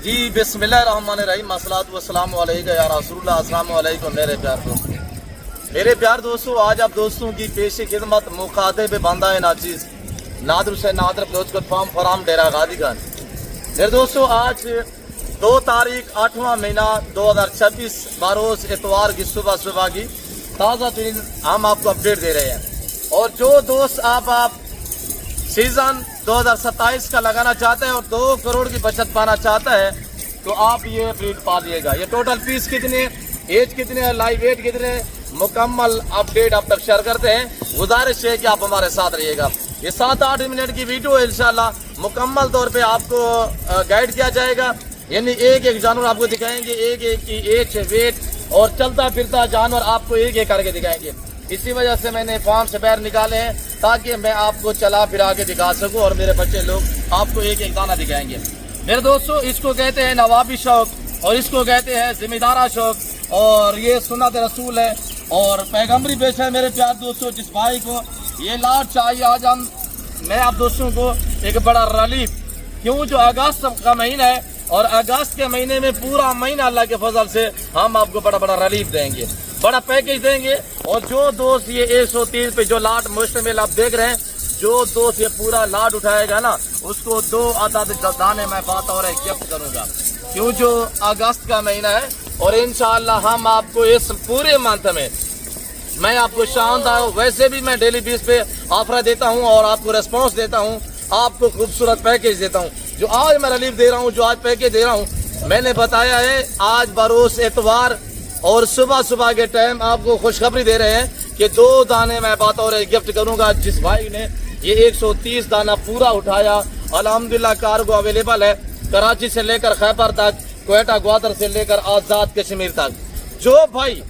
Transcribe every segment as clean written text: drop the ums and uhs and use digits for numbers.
जी बिस्मिल्लाहिर्रहमानिर्रहीम अस्सलातु वस्सलामु अलैका या रसूलुल्लाह। अस्सलामु अलैकुम मेरे प्यार दोस्तों। मेरे प्यार दोस्तों, आज आप दोस्तों की पेशी खिदमत मुखातिब बंदा नाचीज नादर से नादर बलोचगढ़ फार्म फराम डेरा गादी खान। मेरे दोस्तों, आज 2 तारीख 8वां महीना 2026 बारोज इतवार की सुबह की ताज़ा तरीन हम आपको अपडेट दे रहे हैं। और जो दोस्त आप सीजन 2027 का लगाना चाहते हैं और 2 करोड़ की बचत पाना चाहता है तो आप ये ब्रीड पालिएगा। ये टोटल फीस कितनी है, एज कितने है, लाइव वेट कितने, मुकम्मल अपडेट आप तक शेयर करते हैं। गुजारिश है कि आप हमारे साथ रहिएगा। ये 7-8 मिनट की वीडियो है, इंशाल्लाह मुकम्मल तौर पे आपको गाइड किया जाएगा। यानी एक जानवर आपको दिखाएंगे, एक की एज वेट और चलता फिरता जानवर आपको एक करके दिखाएंगे। इसी वजह से मैंने फार्म से बाहर निकाले हैं ताकि मैं आपको चला फिरा के दिखा सकूं और मेरे बच्चे लोग आपको एक दाना दिखाएंगे। मेरे दोस्तों, इसको कहते हैं नवाबी शौक और इसको कहते हैं जिम्मेदारा शौक और ये सुन्नत रसूल है और पैगम्बरी पेश है। मेरे प्यार दोस्तों, जिस भाई को ये लाट चाहिए, आज मैं आप दोस्तों को एक बड़ा रिलीफ, क्यों जो अगस्त का महीना है और अगस्त के महीने में पूरा महीना अल्लाह के फजल से हम आपको बड़ा रिलीफ देंगे, बड़ा पैकेज देंगे। और जो दोस्त ये 130 पे जो लाट मुश्तमिल आप देख रहे हैं, जो दोस्त ये पूरा लाट उठाएगा ना, उसको 2 आदद दाने मैं बतौर गिफ्ट करूंगा, क्यों जो अगस्त का महीना है। और इंशाअल्लाह हम आपको इस पूरे मंथ में मैं आपको शानदार, वैसे भी मैं डेली बेस पे ऑफर देता हूं और आपको रेस्पॉन्स देता हूं, आपको खूबसूरत पैकेज देता हूं। जो आज मैं रिलीफ दे रहा हूं, जो आज पैकेज दे रहा हूं, मैंने बताया है आज बरोज एतवार और सुबह के टाइम आपको खुशखबरी दे रहे हैं कि 2 दाने मैं बतौर गिफ्ट करूंगा। जिस भाई ने ये 130 दाना पूरा उठाया, अल्हम्दुलिल्लाह कार्गो अवेलेबल है कराची से लेकर खैबर तक, क्वेटा ग्वादर से लेकर आजाद कश्मीर तक। जो भाई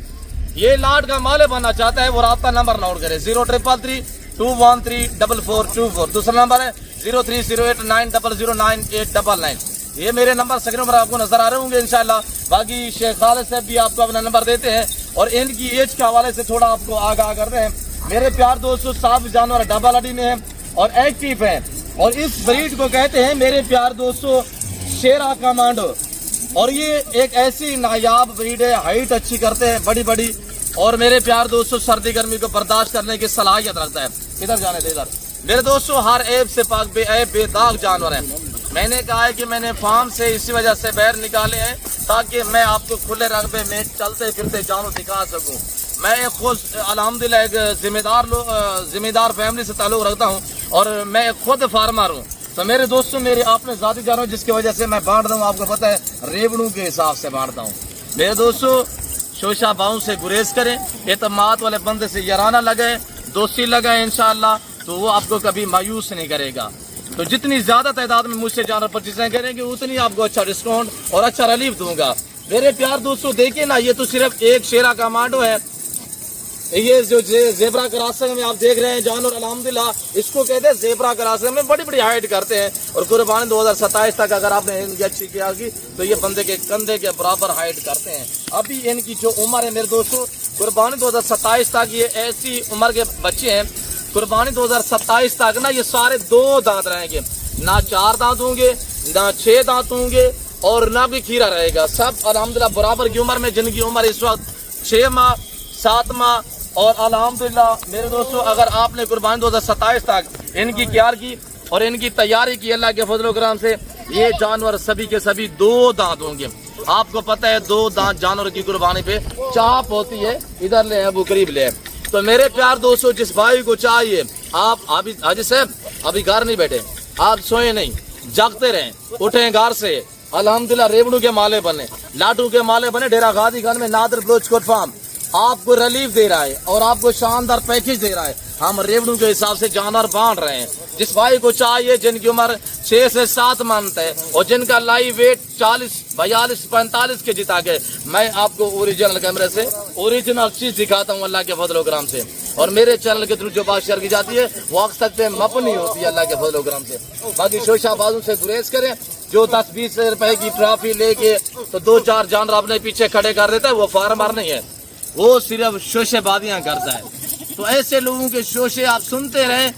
ये लाट का माले बनना चाहता है वो राब्ता नंबर नोट करे 0333 213 4424। दूसरा नंबर है 0308900989। ये मेरे नंबर स्क्रीन पर आपको नजर आ रहे होंगे इंशाल्लाह। बाकी शेख खालिद साहब भी आपको अपना नंबर देते हैं और इनकी एज के हवाले से थोड़ा आपको आगाह कर रहे हैं। मेरे प्यार दोस्तों, 7 जानवर डबल अडी में है और एक्टिव है और इस ब्रीड को कहते हैं मेरे प्यार दोस्तों शेरा कमांडो। और ये एक ऐसी नायाब ब्रीड है, हाइट अच्छी करते हैं बड़ी और मेरे प्यार दोस्तों सर्दी गर्मी को बर्दाश्त करने की सलाहियत रखता है। इधर जाने दे इधर। मेरे दोस्तों, हर ऐब से पाक बेदाग जानवर है। मैंने कहा है कि मैंने फार्म से इसी वजह से बाहर निकाले हैं ताकि मैं आपको खुले रकबे में चलते फिरते जानवर दिखा सकूं। मैं खुद अल्हम्दुलिल्लाह एक जिम्मेदार फैमिली से ताल्लुक रखता हूं और मैं खुद फार्मर हूं। तो मेरे दोस्तों, मेरे आपने ज़ाती जानवर जिसकी वजह से मैं बांटता हूँ, आपको पता है रेवड़ू के हिसाब से बांटता हूँ। मेरे दोस्तों, शोशा बाऊ से गुरेज करें, एतमाद वाले बंदे से याराना लगाए, दोस्ती लगाए, इंशाअल्लाह तो वो आपको कभी मायूस नहीं करेगा। तो जितनी ज्यादा तादाद में मुझसे जानवर परचेजिंग करेंगे उतनी आपको अच्छा डिस्काउंट और अच्छा रिलीफ दूंगा। मेरे प्यार दोस्तों, देखिए ना, ये तो सिर्फ एक शेरा कमांडो है। ये जो जेबरा क्रॉसिंग में आप देख रहे हैं जानवर, अल्हम्दुलिल्लाह इसको कहते हैं जेबरा क्रॉसिंग में बड़ी हाइट करते हैं और कुर्बानी 2027 तक अगर आपने इनकी अच्छी किया की तो ये बंदे के कंधे के बराबर हाइट करते हैं। अभी इनकी जो उम्र है मेरे दोस्तों, कुर्बानी 2027 तक ये ऐसी उम्र के बच्चे हैं, कुर्बानी 2027 तक ना ये सारे 2 दांत रहेंगे, ना 4 दांत होंगे, ना 6 दांत होंगे और ना भी खीरा रहेगा। सब अल्हम्दुलिल्लाह बराबर की उम्र में, जिनकी उम्र इस वक्त 6 माह 7 माह और अल्हम्दुलिल्लाह मेरे दोस्तों, अगर आपने कुर्बानी 2027 तक इनकी केयर की और इनकी तैयारी की अल्लाह के फजल करम से, ये जानवर सभी के सभी 2 दांत होंगे। आपको पता है 2 दांत जानवर की कुर्बानी पे चाप होती है। इधर ले अबू करीब ले। तो मेरे प्यार दोस्तों, जिस भाई को चाहिए, आप अभी हाजी साहब अभी घर नहीं बैठे, आप सोए नहीं, जागते रहें, उठे घर से, अल्हम्दुलिल्लाह रेवड़ू के माले बने, लाटू के माले बने। डेरा गादी खान में नादर बलोचगढ़ फार्म आपको रिलीफ दे रहा है और आपको शानदार पैकेज दे रहा है। हम रेवड़ू के हिसाब से जानवर बांट रहे हैं। जिस भाई को चाहिए, जिनकी उम्र 6 से 7 मंथ है और जिनका लाइव वेट 40, 42, 45 के जी तक है, मैं आपको ओरिजिनल कैमरे से ओरिजिनल चीज दिखाता हूँ अल्लाह के फजल करम से। और मेरे चैनल के थ्रू जो बात शेयर की जाती है वो अक्सर सकते मपनी होती है अल्लाह के फजल करम से। बाकी शोशा बाजू से गुरेज करें। जो 10-20 रुपए की ट्रॉफी लेके तो 2-4 जानवर अपने पीछे खड़े कर देता है, वो फार्मर नहीं है, वो सिर्फ शोशेबाजियां करता है। तो ऐसे लोगों के शोशे आप सुनते रहें,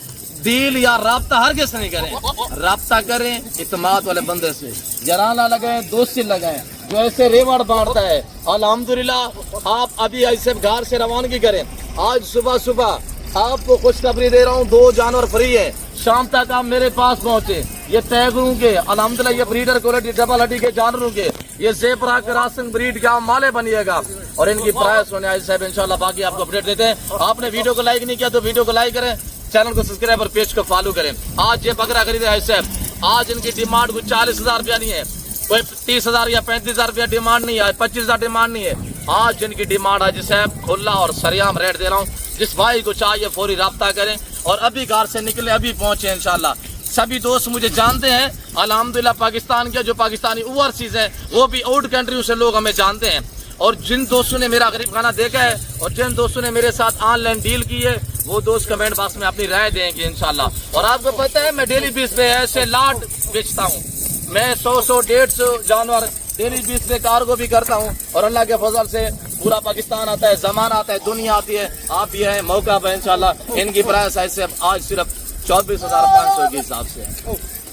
डील या रब्ता हरगिज़ नहीं करें। रब्ता करें इत्मीनान वाले बंदे से, जराना लगाए, दोस्ती लगाए, जो ऐसे रेवड़ बांटता है। अल्हम्दुलिल्लाह आप अभी ऐसे घर से रवानगी करें। आज सुबह सुबह आपको खुशखबरी दे रहा हूँ, 2 जानवर फ्री है। शाम तक आप मेरे पास पहुंचे। ये टैगरों के अल्हम्दुलिल्लाह, ये ब्रीडर क्वालिटी डबल हड्डी के जानवरों के, ये ज़ेब्रा क्रॉसिंग ब्रीड के आप माले बनिएगा और इनकी प्राइस होने आई साहब इंशाल्लाह। बाकी आपको अपडेट देते हैं। आपने वीडियो को लाइक नहीं किया तो वीडियो को लाइक करें, चैनल को सब्सक्राइब और पेज को फॉलो करें। आज ये बकरा खरीदे है साहब, आज इनकी डिमांड कोई 40,000 रुपया नहीं है, कोई 30,000 या 35,000 रुपया डिमांड नहीं है, 25,000 डिमांड नहीं है। आज इनकी डिमांड है साहब, खुला और सरियाम रेट दे रहा हूँ। जिस भाई को चाहिए फौरी राब्ता करें और अभी घर से निकले, अभी पहुंचे इंशाल्लाह। सभी दोस्त मुझे जानते हैं अल्हम्दुलिल्लाह, पाकिस्तान के जो पाकिस्तानी ओवरसीज हैं वो भी आउट कंट्रियों से लोग हमें जानते हैं। और जिन दोस्तों ने मेरा गरीब खाना देखा है और जिन दोस्तों ने मेरे साथ ऑनलाइन डील की है, वो दोस्त कमेंट बॉक्स में अपनी राय देंगे इंशाल्लाह। और आपको पता है मैं डेली बेस पे ऐसे लाट बेचता हूँ। मैं 100 150 जानवर डेली बेस पे कार्गो भी करता हूँ और अल्लाह के फजल से पूरा पाकिस्तान आता है, जमाना आता है, दुनिया आती है। आप भी हैं, मौका पर इंशाल्लाह। इनकी प्राइस ऐसे आज सिर्फ 24,500 के हिसाब से।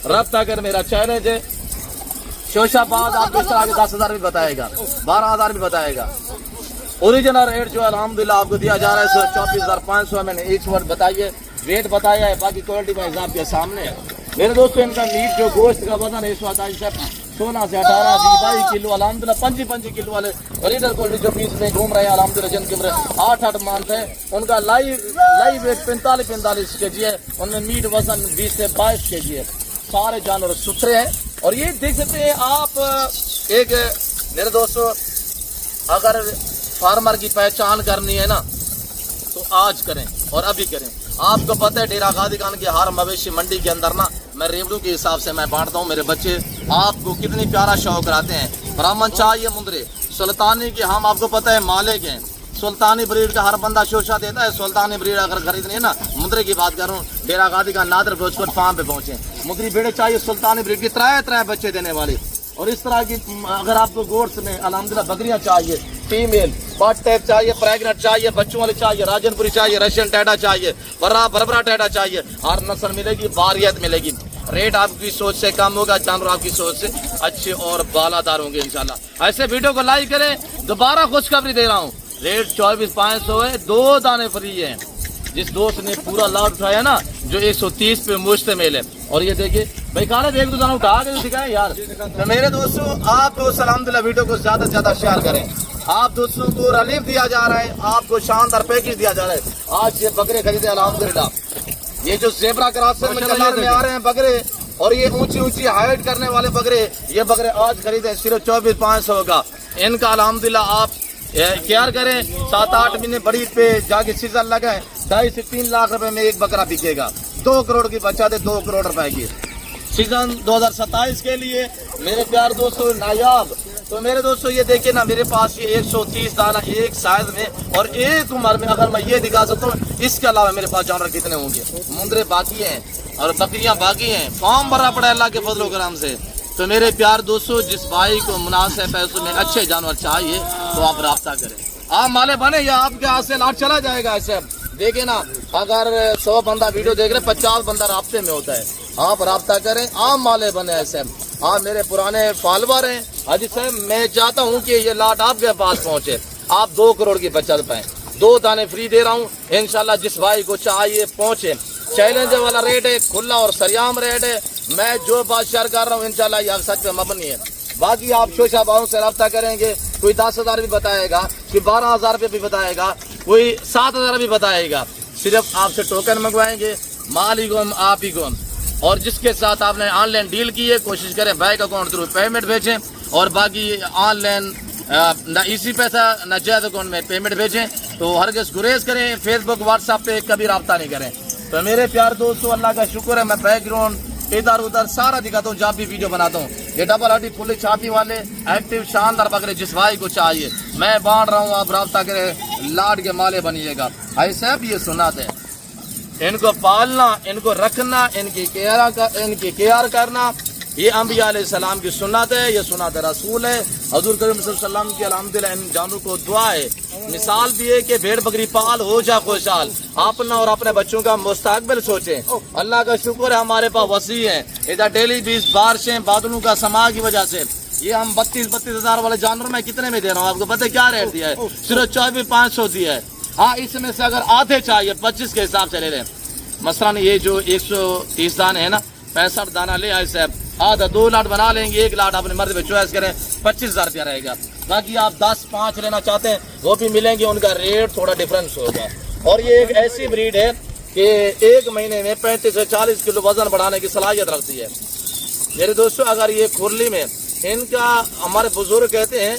रब्ता कर मेरा चैलेंज है। शोशाबाद आपको इस तरह के 10,000 भी बताएगा, 12,000 भी बताएगा। ओरिजिनल रेट जो अल्हम्दुलिल्लाह आपको दिया जा रहा है 24,500। मैंने एक वर्ड बताइए, रेट बताया है, बाकी क्वालिटी का हिसाब के सामने है। मेरे दोस्तों इनका मीट जो गोश्त का वजन है इस वक्त आज 16 से 18 22 किलो अल्हम्दुलिल्लाह, 25 किलो वाले रीडर क्वालिटी जो बीच में घूम रहे हैं अल्हम्दुलिल्लाह, जिनकी उम्र 8 मंथ है, उनका लाइव वेट 45 kg है। उनमें मीट वजन 20 से 22 kg है। सारे जानवर सुथरे हैं। और ये देख सकते हैं आप, एक मेरे दोस्तों अगर फार्मर की पहचान करनी है ना तो आज करें और अभी करें। आपको पता है डेरा गादी खान की हर मवेशी मंडी के अंदर ना मैं रेवड़ू के हिसाब से मैं बांटता हूँ। मेरे बच्चे आपको कितनी प्यारा शौक कराते हैं। ब्राह्मण चाहिए मुंदरे सुल्तानी के, हम आपको पता है मालिक हैं। सुल्तानी ब्रीड का हर बंदा शोशा देता है। सुल्तानी ब्रीड अगर खरीदनी है ना, मुंदरे की बात करूँ, डेरा गादी का नादर फिरोजपुर फार्म पे पहुंचे। मुंदरी भेड़े चाहिए सुल्तानी ब्रीड की, त्रय बच्चे देने वाली। और इस तरह की अगर आपको गोड्स में अल्हम्दुलिल्लाह बकरियां चाहिए, फीमेल बट टाइप चाहिए, प्रेगनेंट चाहिए, बच्चों वाली चाहिए, राजनपुरी चाहिए, रशियन टैडा चाहिए, बरबरा टैडा चाहिए, हर नस्ल मिलेगी, बारियत मिलेगी। रेट आपकी सोच से कम होगा, जानवर आपकी सोच से अच्छे और बालादार होंगे इंशाल्लाह। ऐसे वीडियो को लाइक करें। दोबारा खुशखबरी दे रहा हूँ, रेट 24,500 है, 2 दाने फ्री है। जिस दोस्त ने पूरा लाभ उठाया ना, जो 130 पे मुश्तमिल है। और ये देखिए भाई, खालिद एक 2 दाना उठा के तो दिखाए यार। तो मेरे दोस्तों आप तो अल्हम्दुलिल्लाह वीडियो को ज्यादा से ज्यादा शेयर करें। आप दोस्तों को रिलीफ दिया जा रहा है, आपको शानदार पैकेज दिया जा रहा है। आज ये बकरे खरीदे अल्हम्दुलिल्लाह, ये जो ज़ेब्रा क्रॉसिंग में कलर में आ रहे हैं बकरे और ये ऊंची हाइट करने वाले बकरे, ये बकरे आज खरीदे सिर्फ 24,500 का। इनका अल्हम्दुलिल्लाह आप केयर करें, 7-8 महीने बड़ी पे जाके सीजन लगाए, 2.5 से 3 लाख रुपए में एक बकरा बिकेगा। 2 करोड़ की बच्चा दे, 2 करोड़ रुपए की सीजन 2027 के लिए मेरे प्यार दोस्तों नायाब। तो मेरे दोस्तों ये देखिए ना, मेरे पास ये 130 दाना एक साइज में और एक उम्र में, अगर मैं ये दिखा सकता हूँ। इसके अलावा मेरे पास जानवर कितने होंगे, मुंदरे बाकी हैं और बकरियां बाकी हैं, फॉर्म भरा पड़ा है अल्लाह के फजल करम से। तो मेरे प्यार दोस्तों, जिस भाई को मुनासिब पैसों में अच्छे जानवर चाहिए तो आप राब्ता करें। आप माले बने या आपके हाथ से लाट चला जाएगा। ऐसे देखिए ना, अगर 100 बंदा वीडियो देख रहे, 50 बंदा राब्ते में होता है। आप राब्ता करें, आप माले बने। ऐसे आप मेरे पुराने फॉलोवर हैं। हाजी साहब मैं चाहता हूँ कि ये लाट आपके पास पहुँचे, आप 2 करोड़ की बचत पाएं। 2 दाने फ्री दे रहा हूँ इंशाल्लाह। जिस भाई को चाहिए पहुँचे। चैलेंज वाला रेट है, खुला और सरियाम रेट है। मैं जो बात शेयर कर रहा हूँ इंशाल्लाह ये सच पे मबनी है। बाकी आप शोशा भाव से रब्ता करेंगे, कोई 10,000 भी बताएगा, कोई 12,000 रुपये भी बताएगा, कोई 7,000 भी बताएगा। सिर्फ आपसे टोकन मंगवाएंगे, माल ही गुम आप ही गुम। और जिसके साथ आपने ऑनलाइन डील की है, कोशिश करें बैंक अकाउंट थ्रू पेमेंट भेजें। और बाकी ऑनलाइन ना इसी पैसा ना जायद अकाउंट में पेमेंट भेजें। तो हरगिज़ गुरेज करें, फेसबुक व्हाट्सएप पे कभी रब्ता नहीं करें। तो मेरे प्यार दोस्तों अल्लाह का शुक्र है, मैं बैकग्राउंड इधर उधर सारा दिखाता हूँ जब भी वीडियो बनाता हूँ। ये डबल हड्डी फुली छाती वाले एक्टिव शानदार बकरे जिस भाई को चाहिए मैं बांट रहा हूँ। आप राब्ता करें, लाड के माले बनिएगा। ऐसे अब ये सुनाते हैं, इनको पालना, इनको रखना, इनकी केयर करना یہ انبیاء علیہ السلام کی سنت ہے، یہ سنت رسول ہے، حضور کریم صلی اللہ علیہ وسلم کی الحمدللہ ان جانوں کو دعا ہے۔ مثال بھی ہے کہ بھیڑ بکری پال ہو جا خوشحال، اپنا اور اپنے بچوں کا مستقبل سوچیں۔ اللہ کا شکر ہے ہمارے پاس وسیع ہے، ادھر ڈیلی 20 بارشیں بادلوں کا سما کی وجہ سے یہ ہم 32 ہزار والے جانور میں کتنے میں دے رہا ہوں آپ کو پتہ ہے کیا ریٹ دیا ہے؟ صرف 24,500 دیا ہے۔ ہاں اس میں سے اگر آدھے چاہیے 25 کے حساب سے لے لیں، مثلاً یہ جو 130 دانے ہیں نا 65 دانہ لے آئے صاحب، آدھا 2 لاٹ بنا لیں گے، 1 لاٹ اپنے مرد پہ چوائس کریں، 25,000 روپیہ رہے گا۔ باقی آپ 10-5 لینا چاہتے ہیں وہ بھی ملیں گے، ان کا ریٹ تھوڑا ڈفرینس ہوگا۔ اور یہ ایک ایسی بریڈ ہے کہ 1 مہینے میں 35 سے 40 کلو وزن بڑھانے کی صلاحیت رکھتی ہے۔ میرے دوستو اگر یہ کھرلی میں ان کا ہمارے بزرگ کہتے ہیں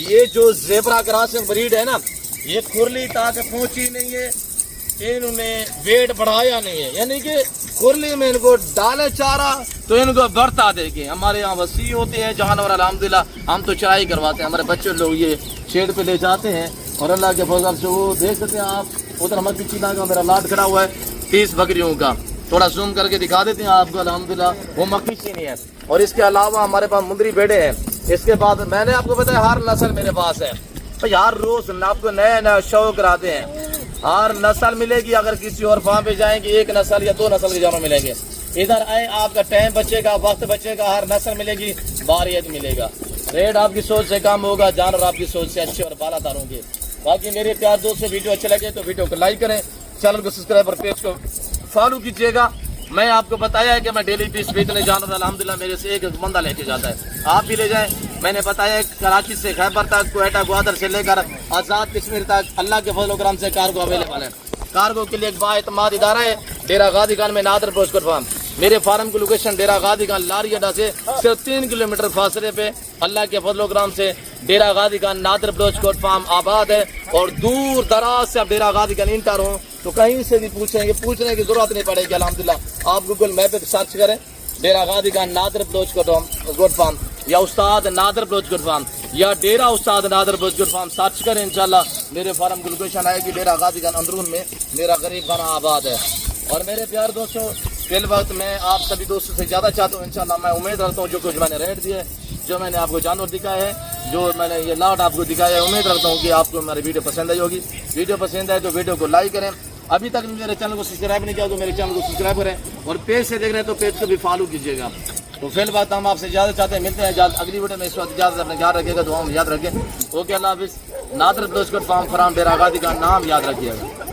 یہ جو زیبرا کراسنگ بریڈ ہے نا، یہ کھرلی تاکہ پہنچی نہیں ہے، انہوں نے ویٹ بڑھایا نہیں ہے، یعنی کہ کھرلی میں ان کو ڈالے چارہ تو ان کو برتا دے گی۔ ہمارے یہاں وسیع ہوتے ہیں جانور الحمدللہ، ہم تو چرائی کرواتے ہیں، ہمارے بچے لوگ یہ شیڈ پہ لے جاتے ہیں، اور اللہ کے فضل سے وہ دیکھ سکتے ہیں آپ ادھر ہمارے پیچھے کا میرا لاٹ کھڑا ہوا ہے 30 بکریوں کا، تھوڑا زوم کر کے دکھا دیتے ہیں آپ کو الحمدللہ، وہ مکی چینی ہے۔ اور اس کے علاوہ ہمارے پاس مندری بیڑے ہیں۔ اس کے بعد میں نے آپ کو بتایا ہر نسل میرے پاس ہے بھائی، ہر روز آپ کو نئے نئے شوق کراتے ہیں، ہر نسل ملے گی۔ اگر کسی اور فارم پہ جائیں گے 1 نسل یا 2 نسل کے جانور ملیں گے، ادھر آئے آپ کا ٹائم بچے گا، وقت بچے گا، ہر نسل ملے گی، باریت ملے گا، ریٹ آپ کی سوچ سے کم ہوگا، جانور آپ کی سوچ سے اچھے اور بالا دار ہوں گے۔ باقی میرے پیار دوست ویڈیو اچھے لگے تو ویڈیو کو لائک کریں، چینل کو سبسکرائب اور پیج کو فالو کیجیے گا۔ میں آپ کو بتایا ہے کہ میں ڈیلی 20 بیچنے جانور الحمدللہ میرے سے ایک بندہ لے کے جاتا ہے، آپ بھی لے جائیں۔ میں نے بتایا ہے کراچی سے خیبر تک، کوئٹہ گوادر سے لے کر آزاد کشمیر تک اللہ کے فضل و کرم سے کارگو اویلیبل ہے۔ کارگو کے لیے ایک بااعتماد ادارہ ہے ڈیرہ غازی خان میں نادر بروچکر فارم۔ میرے فارم کی لوکیشن ڈیرہ غازی خان لاری اڈا سے صرف 3 کلومیٹر فاصلے پہ اللہ کے فضل و کرم سے ڈیرہ غازی خان نادر بروچکر فارم آباد ہے۔ اور دور دراز سے اب ڈیرہ غازی خان انٹر ہوں تو کہیں سے بھی پوچھیں گے، پوچھنے کی ضرورت نہیں پڑے گی الحمدللہ۔ آپ گوگل میپ پہ سرچ کریں ڈیرہ غازی خان نادر بلوچ فارم یا استاد نادر بلوچ فارم یا ڈیرہ استاد نادر بلوچ فارم سرچ کریں، انشاءاللہ میرے فارم کی لوکیشن آئے گی ڈیرہ غازی خان اندرون میں میرا غریب خانہ آباد ہے۔ اور میرے پیار دوستوں فی الوقت میں آپ سبھی دوستوں سے زیادہ چاہتا ہوں، انشاءاللہ میں امید رکھتا ہوں جو کچھ میں نے ریٹ دیے، جو میں نے آپ کو جانور دکھایا ہے، جو میں نے یہ لاٹ آپ کو دکھایا ہے، امید رکھتا ہوں کہ آپ کو ہماری ویڈیو پسند آئی ہوگی۔ ویڈیو پسند آئے تو ویڈیو کو لائک کریں، ابھی تک میرے چینل کو سبسکرائب نہیں کیا تو میرے چینل کو سبسکرائب کریں، اور پیج سے دیکھ رہے ہیں تو پیج کو بھی فالو کیجیے گا۔ تو فی الوقت ہم آپ سے اجازت چاہتے ہیں، ملتے ہیں اگلی ویڈیو میں۔ اس وقت اجازت اپنے خیال رکھیے گا، دعاؤں میں یاد رکھیں۔ اوکے اللہ حافظ۔ نادر بلوچکر فارم فرام ڈیرہ غازی کا نام یاد رکھیے گا۔